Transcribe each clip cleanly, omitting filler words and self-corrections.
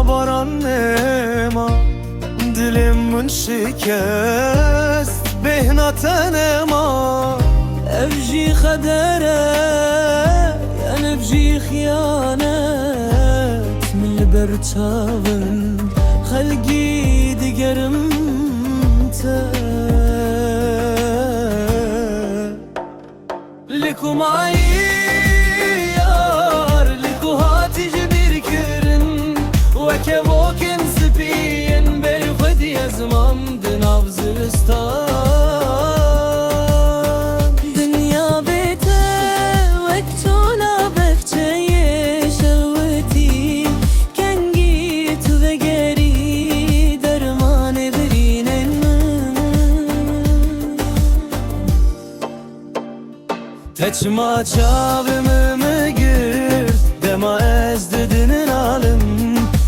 باران نما دلم من شکست بهنا تنما افجي خدره يعني افجي خيانات من البرتاون خلقي دقرمته لكو معيار لكو هاتي جبير كرن وكبوكن سبين بي خدي ازمام دناف زرستان دنيا بيته وقتونا بخچه شوتي كنگي تو وگری درمان برینن Teçma çavımı gir Dema ez dedinin alım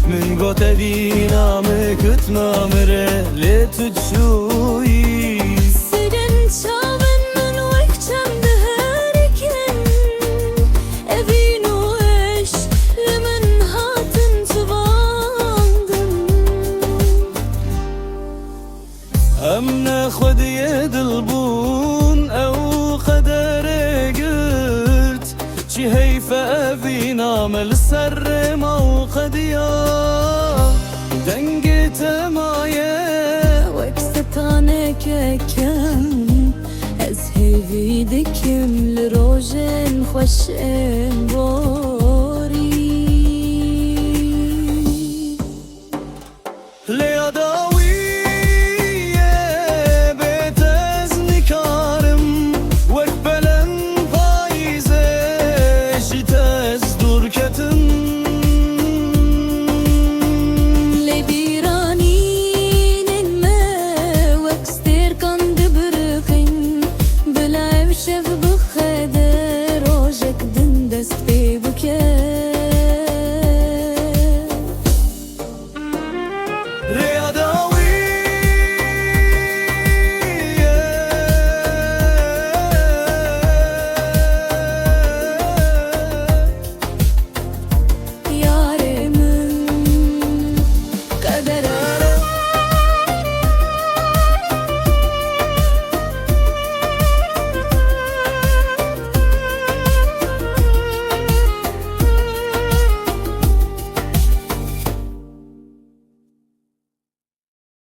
Min gote dinamı kıtmamı le tutşuyi سرن چاون من وقتم دهركن ابينو اش لمن هاتن تباندن Hem ne khodiye dilbun ev khadere gırt Çi heyfe evina mel serrema u khadiya Dengi temaye وكستانك كم از هيفي دكم لروجن خوش بو